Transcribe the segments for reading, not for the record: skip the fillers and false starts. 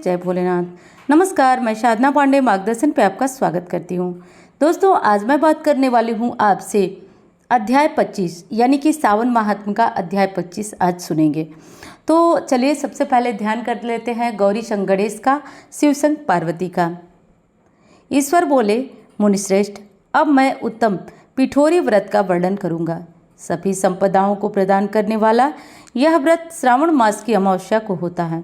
जय भोलेनाथ। नमस्कार, मैं साधना पांडे मार्गदर्शन पे आपका स्वागत करती हूँ। दोस्तों, आज मैं बात करने वाली हूँ आपसे अध्याय 25 यानी कि सावन महात्म्य का अध्याय 25 आज सुनेंगे। तो चलिए सबसे पहले ध्यान कर लेते हैं गौरी शंकर गणेश का, शिव संग पार्वती का। ईश्वर बोले, मुनिश्रेष्ठ, अब मैं उत्तम पिठोरी व्रत का वर्णन करूँगा। सभी संपदाओं को प्रदान करने वाला यह व्रत श्रावण मास की अमावस्या को होता है।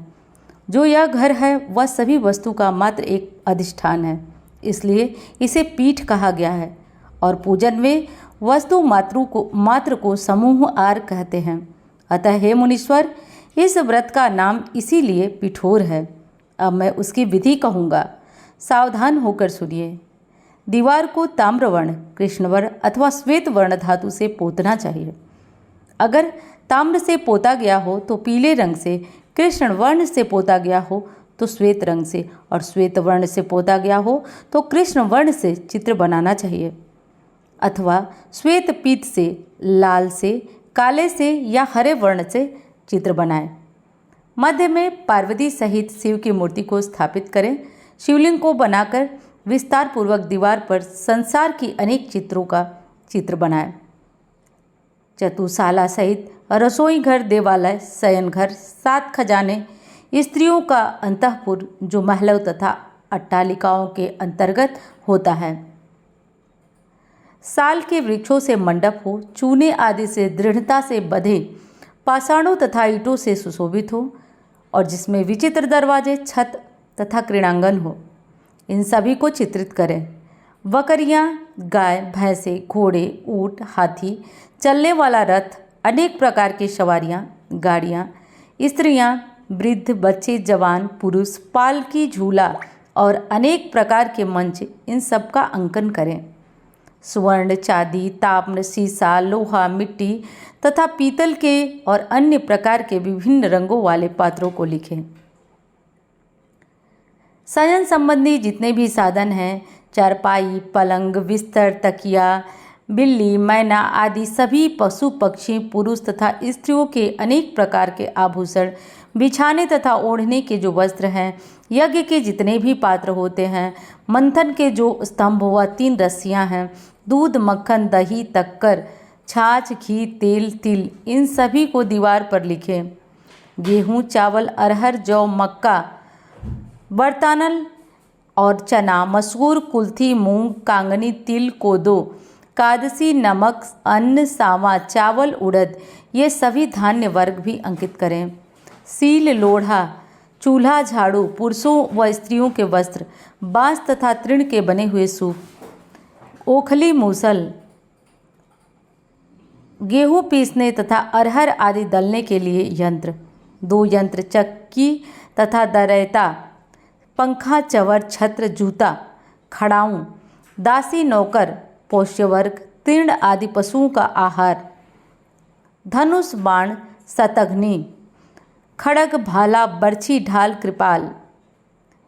जो यह घर है वह सभी वस्तु का मात्र एक अधिष्ठान है, इसलिए इसे पीठ कहा गया है। और पूजन में वस्तु मात्र को समूह आर कहते हैं। अतः हे मुनीश्वर, इस व्रत का नाम इसीलिए पिठोर है। अब मैं उसकी विधि कहूँगा, सावधान होकर सुनिए। दीवार को ताम्रवर्ण, कृष्णवर्ण अथवा श्वेत वर्ण धातु से पोतना चाहिए। अगर ताम्र से पोता गया हो तो पीले रंग से, कृष्ण वर्ण से पोता गया हो तो श्वेत रंग से, और श्वेत वर्ण से पोता गया हो तो कृष्ण वर्ण से चित्र बनाना चाहिए। अथवा श्वेत पीत से, लाल से, काले से या हरे वर्ण से चित्र बनाएं। मध्य में पार्वती सहित शिव की मूर्ति को स्थापित करें। शिवलिंग को बनाकर विस्तार पूर्वक दीवार पर संसार की अनेक चित्रों का चित्र बनाएं। चतुशाला सहित रसोई घर, देवालय, शयन घर, 7 खजाने, स्त्रियों का अंतःपुर जो महलों तथा अट्टालिकाओं के अंतर्गत होता है, साल के वृक्षों से मंडप हो, चूने आदि से दृढ़ता से बंधे पाषाणों तथा ईंटों से सुशोभित हो, और जिसमें विचित्र दरवाजे, छत तथा क्रीड़ांगन हो, इन सभी को चित्रित करें। बकरियां, गाय, भैंसे, घोड़े, ऊंट, हाथी, चलने वाला रथ, अनेक प्रकार की सवारियां, गाड़ियां, स्त्रियां, वृद्ध, बच्चे, जवान, पुरुष, पालकी, झूला और अनेक प्रकार के मंच, इन सब का अंकन करें। स्वर्ण, चांदी, ताम्र, सीसा, लोहा, मिट्टी तथा पीतल के और अन्य प्रकार के विभिन्न रंगों वाले पात्रों को लिखें। शयन संबंधी जितने भी साधन हैं, चारपाई, पलंग, बिस्तर, तकिया, बिल्ली, मैना आदि सभी पशु पक्षी, पुरुष तथा स्त्रियों के अनेक प्रकार के आभूषण, बिछाने तथा ओढ़ने के जो वस्त्र हैं, यज्ञ के जितने भी पात्र होते हैं, मंथन के जो स्तंभ व 3 रस्सियाँ हैं, दूध, मक्खन, दही, तक्कर, छाछ, घी, तेल, तिल, इन सभी को दीवार पर लिखें। गेहूँ, चावल, अरहर, जौ, मक्का, बरतानल और चना, मसूर, कुल्थी, मूंग, कांगनी, तिल, कोदो, कादसी, नमक, अन्न, सावा, चावल, उड़द, ये सभी धान्य वर्ग भी अंकित करें। सील, लोढ़ा, चूल्हा, झाड़ू, पुरुषों व स्त्रियों के वस्त्र, बांस तथा तृण के बने हुए सूप, ओखली, मूसल, गेहूँ पीसने तथा अरहर आदि दलने के लिए यंत्र, 2 यंत्र, चक्की तथा दरैता, पंखा, चवर, छत्र, जूता, खड़ाऊं, दासी, नौकर, पोष्य वर्ग, तीर्ण आदि पशुओं का आहार, धनुष, बाण, शतघ्नी, खड़ग, भाला, बर्छी, ढाल, कृपाल,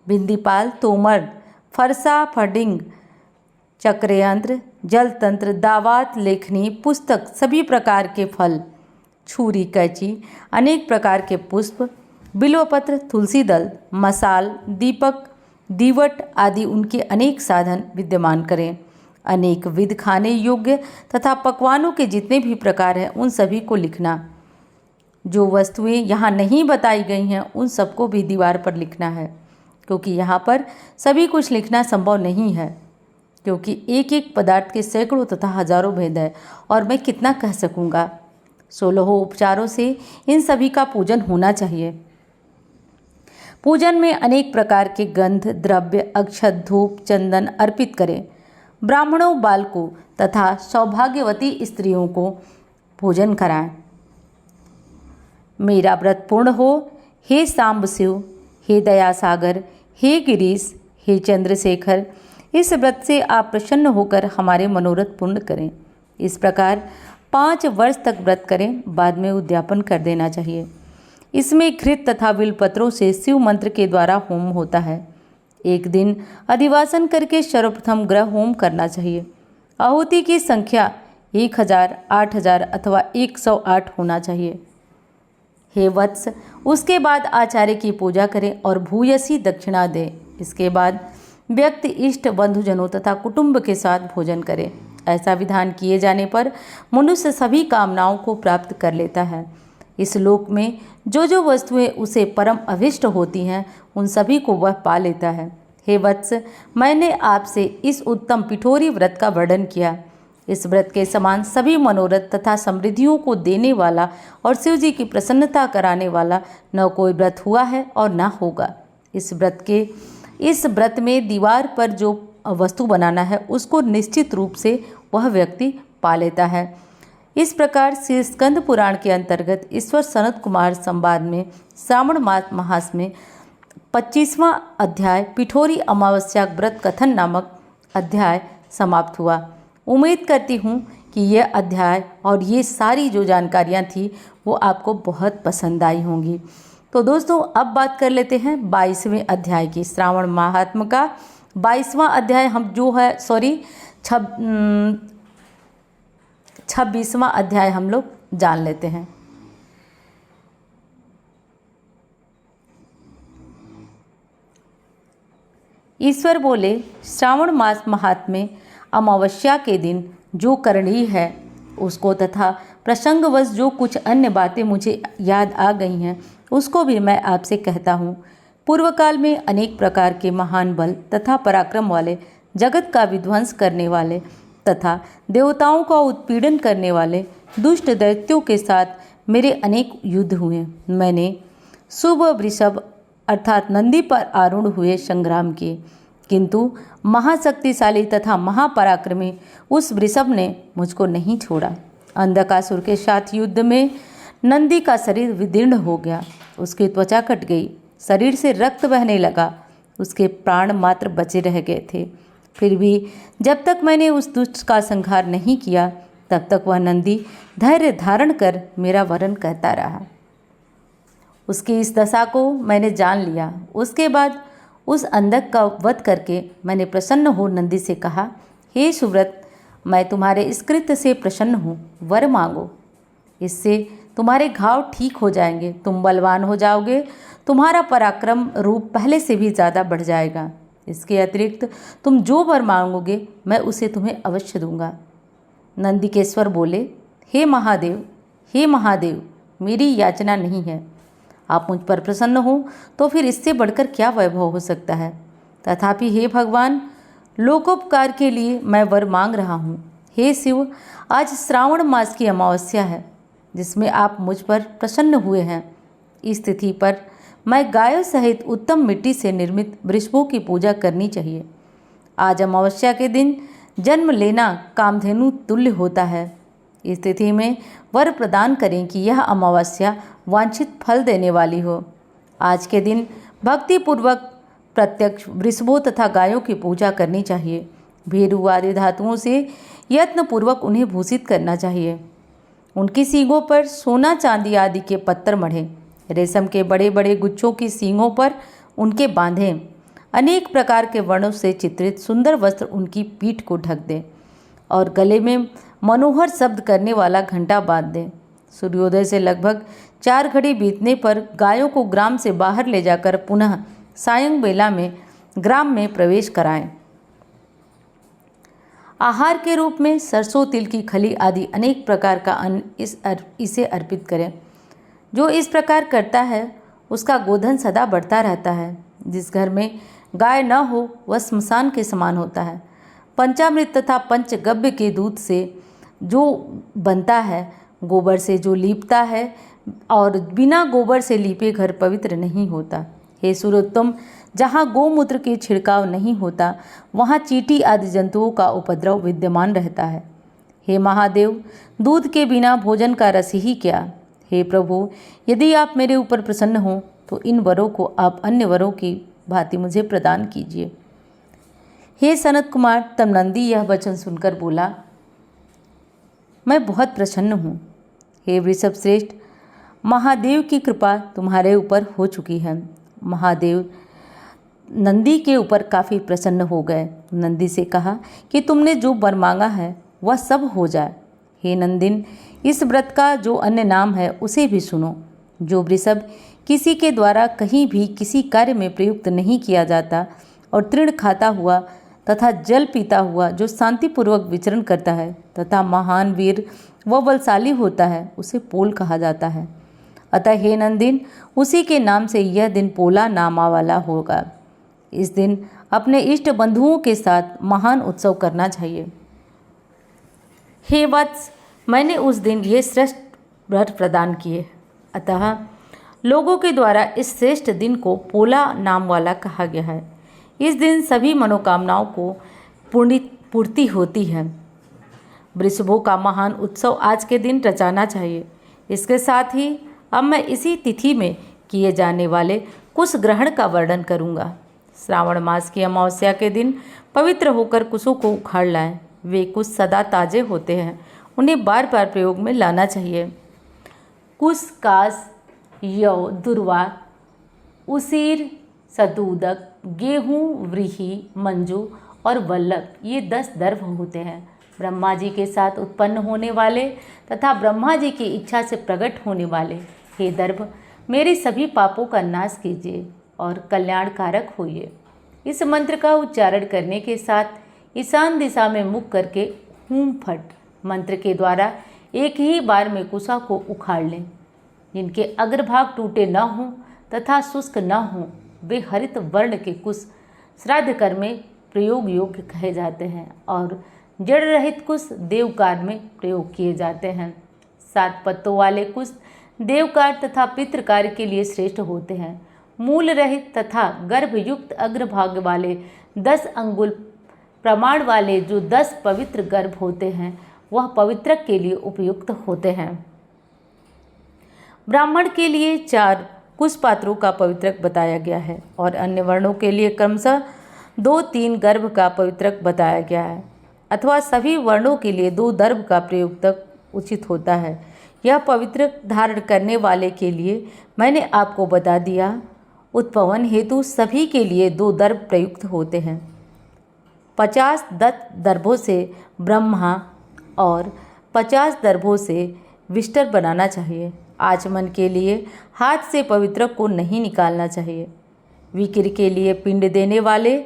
बिंदीपाल, तोमर, फरसा, फडिंग, चक्रयंत्र, जलतंत्र, दावात, लेखनी, पुस्तक, सभी प्रकार के फल, छुरी, कैंची, अनेक प्रकार के पुष्प, बिल्वपत्र, तुलसी दल, मसाल, दीपक, दीवट आदि उनके अनेक साधन विद्यमान करें। अनेक विध खाने योग्य तथा पकवानों के जितने भी प्रकार हैं, उन सभी को लिखना। जो वस्तुएं यहाँ नहीं बताई गई हैं, उन सबको भी दीवार पर लिखना है, क्योंकि यहाँ पर सभी कुछ लिखना संभव नहीं है, क्योंकि एक एक पदार्थ के सैकड़ों तथा हजारों भेद है, और मैं कितना कह सकूँगा। 16 उपचारों से इन सभी का पूजन होना चाहिए। पूजन में अनेक प्रकार के गंध, द्रव्य, अक्षत, धूप, चंदन अर्पित करें। ब्राह्मणों, बालकों तथा सौभाग्यवती स्त्रियों को भोजन कराएं। मेरा व्रत पूर्ण हो, हे सांब शिव, हे दयासागर, हे गिरीश, हे चंद्रशेखर, इस व्रत से आप प्रसन्न होकर हमारे मनोरथ पूर्ण करें। इस प्रकार 5 वर्ष तक व्रत करें, बाद में उद्यापन कर देना चाहिए। इसमें घृत तथा बिल्वपत्रों से शिव मंत्र के द्वारा होम होता है। एक दिन अधिवासन करके सर्वप्रथम ग्रह होम करना चाहिए। आहुति की संख्या 1000, 8000 अथवा 108 होना चाहिए। हे वत्स, उसके बाद आचार्य की पूजा करें और भूयसी दक्षिणा दें। इसके बाद व्यक्ति इष्ट बंधुजनों तथा कुटुंब के साथ भोजन करे। ऐसा विधान किए जाने पर मनुष्य सभी कामनाओं को प्राप्त कर लेता है। इस लोक में जो जो वस्तुएं उसे परम अभिष्ट होती हैं, उन सभी को वह पा लेता है। हे वत्स, मैंने आपसे इस उत्तम पिठोरी व्रत का वर्णन किया। इस व्रत के समान सभी मनोरथ तथा समृद्धियों को देने वाला और शिव जी की प्रसन्नता कराने वाला न कोई व्रत हुआ है और न होगा। इस व्रत में दीवार पर जो वस्तु बनाना है उसको निश्चित रूप से वह व्यक्ति पा लेता है। इस प्रकार श्री स्कंद पुराण के अंतर्गत ईश्वर सनत कुमार संवाद में श्रावण मास में 25वां अध्याय पिठोरी अमावस्या व्रत कथन नामक अध्याय समाप्त हुआ। उम्मीद करती हूँ कि यह अध्याय और ये सारी जो जानकारियाँ थी वो आपको बहुत पसंद आई होंगी। तो दोस्तों, अब बात कर लेते हैं 22वें अध्याय की। श्रावण महात्म का 22वां अध्याय हम जो है 26वां अध्याय हम लोग जान लेते हैं। ईश्वर बोले, श्रावण मास महात्म्य अमावस्या के दिन जो करनी है उसको तथा प्रसंगवश जो कुछ अन्य बातें मुझे याद आ गई हैं उसको भी मैं आपसे कहता हूँ। पूर्व काल में अनेक प्रकार के महान बल तथा पराक्रम वाले, जगत का विध्वंस करने वाले तथा देवताओं का उत्पीड़न करने वाले दुष्ट दैत्यों के साथ मेरे अनेक युद्ध हुए। मैंने शुभ वृषभ अर्थात नंदी पर आरूढ़ हुए संग्राम किए, किंतु महाशक्तिशाली तथा महापराक्रमी उस वृषभ ने मुझको नहीं छोड़ा। अंधकासुर के साथ युद्ध में नंदी का शरीर विदीर्ण हो गया, उसकी त्वचा कट गई, शरीर से रक्त बहने लगा, उसके प्राण मात्र बचे रह गए थे। फिर भी जब तक मैंने उस दुष्ट का संहार नहीं किया तब तक वह नंदी धैर्य धारण कर मेरा वरण करता रहा। उसकी इस दशा को मैंने जान लिया। उसके बाद उस अंधक का वध करके मैंने प्रसन्न हो नंदी से कहा, हे सुव्रत, मैं तुम्हारे इस कृत्य से प्रसन्न हूँ, वर मांगो। इससे तुम्हारे घाव ठीक हो जाएंगे, तुम बलवान हो जाओगे, तुम्हारा पराक्रम रूप पहले से भी ज़्यादा बढ़ जाएगा। इसके अतिरिक्त तुम जो वर मांगोगे मैं उसे तुम्हें अवश्य दूंगा। नंदिकेश्वर बोले, हे महादेव, हे महादेव, मेरी याचना नहीं है। आप मुझ पर प्रसन्न हो तो फिर इससे बढ़कर क्या वैभव हो सकता है। तथापि हे भगवान, लोकोपकार के लिए मैं वर मांग रहा हूँ। हे शिव, आज श्रावण मास की अमावस्या है जिसमें आप मुझ पर प्रसन्न हुए हैं। इस तिथि पर मैं गायों सहित उत्तम मिट्टी से निर्मित वृषभों की पूजा करनी चाहिए। आज अमावस्या के दिन जन्म लेना कामधेनु तुल्य होता है। इस तिथि में वर प्रदान करें कि यह अमावस्या वांछित फल देने वाली हो। आज के दिन भक्तिपूर्वक प्रत्यक्ष वृषभों तथा गायों की पूजा करनी चाहिए। भेरू आदि धातुओं से यत्नपूर्वक उन्हें भूषित करना चाहिए। उनकी सींगों पर सोना चांदी आदि के पत्थर मढ़ें। रेशम के बड़े बड़े गुच्छों की सींगों पर उनके बांधें। अनेक प्रकार के वर्णों से चित्रित सुंदर वस्त्र उनकी पीठ को ढक दें और गले में मनोहर शब्द करने वाला घंटा बांध दें। सूर्योदय से लगभग 4 घड़ी बीतने पर गायों को ग्राम से बाहर ले जाकर पुनः सायं बेला में ग्राम में प्रवेश कराएं। आहार के रूप में सरसों, तिल की खली आदि अनेक प्रकार का अन्न इसे अर्पित करें। जो इस प्रकार करता है उसका गोधन सदा बढ़ता रहता है। जिस घर में गाय न हो वह स्मशान के समान होता है। पंचामृत तथा पंचगव्य के दूध से जो बनता है, गोबर से जो लीपता है और बिना गोबर से लीपे घर पवित्र नहीं होता। हे सुरोत्तम, जहाँ गौमूत्र के छिड़काव नहीं होता वहाँ चींटी आदि जंतुओं का उपद्रव विद्यमान रहता है। हे महादेव, दूध के बिना भोजन का रस ही क्या। हे प्रभु, यदि आप मेरे ऊपर प्रसन्न हो तो इन वरों को आप अन्य वरों की भांति मुझे प्रदान कीजिए। हे सनत कुमार, तब नंदी यह वचन सुनकर बोला, मैं बहुत प्रसन्न हूँ। हे वृषभ श्रेष्ठ, महादेव की कृपा तुम्हारे ऊपर हो चुकी है। महादेव नंदी के ऊपर काफ़ी प्रसन्न हो गए। नंदी से कहा कि तुमने जो वर मांगा है वह सब हो जाए। हे नंदिन, इस व्रत का जो अन्य नाम है उसे भी सुनो। जो वृषभ किसी के द्वारा कहीं भी किसी कार्य में प्रयुक्त नहीं किया जाता और तृण खाता हुआ तथा जल पीता हुआ जो शांतिपूर्वक विचरण करता है तथा महान वीर व बलशाली होता है, उसे पोल कहा जाता है। अतः हे नंदिन, उसी के नाम से यह दिन पोला नामा वाला होगा। इस दिन अपने इष्ट बंधुओं के साथ महान उत्सव करना चाहिए। हे वत्स, मैंने उस दिन ये श्रेष्ठ व्रत प्रदान किए, अतः लोगों के द्वारा इस श्रेष्ठ दिन को पोला नाम वाला कहा गया है। इस दिन सभी मनोकामनाओं को पूर्ति होती है। वृषभों का महान उत्सव आज के दिन रचाना चाहिए। इसके साथ ही अब मैं इसी तिथि में किए जाने वाले कुश ग्रहण का वर्णन करूंगा। श्रावण मास की अमावस्या के दिन पवित्र होकर कुशों को उखाड़ लाएं। वे कुश सदा ताजे होते हैं, उन्हें बार बार प्रयोग में लाना चाहिए। कुश, कास, यौ, दुर्वा, उसीर, सतूदक, गेहूँ, व्रीहि, मंजू और वल्लभ, ये 10 दर्भ होते हैं। ब्रह्मा जी के साथ उत्पन्न होने वाले तथा ब्रह्मा जी की इच्छा से प्रकट होने वाले हे दर्भ, मेरे सभी पापों का नाश कीजिए और कल्याणकारक होइए। इस मंत्र का उच्चारण करने के साथ ईशान दिशा में मुख करके हूम फट मंत्र के द्वारा एक ही बार में कुशा को उखाड़ लें। जिनके अग्रभाग टूटे न हों तथा शुष्क न हों, वे हरित वर्ण के कुश श्राद्ध कर्म में प्रयोग योग्य कहे जाते हैं और जड़ रहित कुश देवकार में प्रयोग किए जाते हैं। 7 पत्तों वाले कुश देवकार तथा पितृकार के लिए श्रेष्ठ होते हैं। मूल रहित तथा गर्भयुक्त अग्रभाग वाले 10 अंगुल प्रमाण वाले जो 10 पवित्र गर्भ होते हैं, वह पवित्रक के लिए उपयुक्त होते हैं। ब्राह्मण के लिए 4 कुश पात्रों का पवित्रक बताया गया है और अन्य वर्णों के लिए क्रमशः 2-3 गर्भ का पवित्रक बताया गया है, अथवा सभी वर्णों के लिए 2 दर्भ का प्रयुक्तक उचित होता है। यह पवित्रक धारण करने वाले के लिए मैंने आपको बता दिया। उत्पवन हेतु सभी के लिए 2 दर्भ प्रयुक्त होते हैं। 50 दर्भों से ब्रह्मा और 50 दर्भों से विष्टर बनाना चाहिए। आचमन के लिए हाथ से पवित्रक को नहीं निकालना चाहिए। विकिर के लिए पिंड देने वाले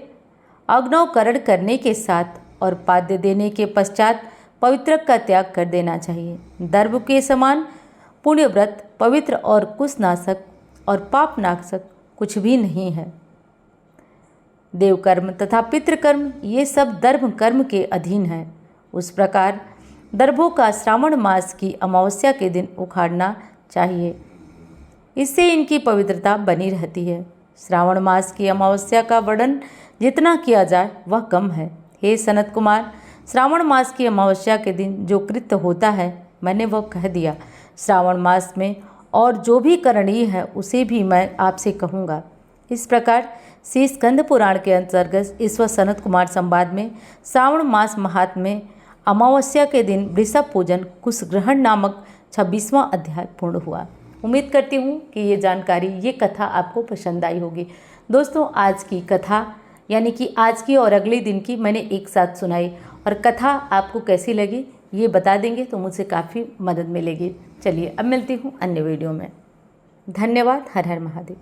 अग्नौकरण करने के साथ और पाद्य देने के पश्चात पवित्रक का त्याग कर देना चाहिए। दर्भ के समान पुण्यव्रत, पवित्र और कुशनाशक और पापनाशक कुछ भी नहीं है। देवकर्म तथा पितृकर्म ये सब दर्भ कर्म के अधीन है। उस प्रकार दर्भों का श्रावण मास की अमावस्या के दिन उखाड़ना चाहिए। इससे इनकी पवित्रता बनी रहती है। श्रावण मास की अमावस्या का वर्णन जितना किया जाए वह कम है। हे सनत कुमार, श्रावण मास की अमावस्या के दिन जो कृत्य होता है मैंने वह कह दिया। श्रावण मास में और जो भी करणीय है उसे भी मैं आपसे कहूँगा। इस प्रकार श्री स्कंद पुराण के अंतर्गत ईश्वर सनत कुमार संवाद में श्रावण मास महात्म्य में अमावस्या के दिन वृषभ पूजन कुश ग्रहण नामक 26वां अध्याय पूर्ण हुआ। उम्मीद करती हूँ कि ये जानकारी, ये कथा आपको पसंद आई होगी। दोस्तों, आज की कथा यानी कि आज की और अगले दिन की मैंने एक साथ सुनाई, और कथा आपको कैसी लगी ये बता देंगे तो मुझसे काफ़ी मदद मिलेगी। चलिए अब मिलती हूँ अन्य वीडियो में। धन्यवाद। हर हर महादेव।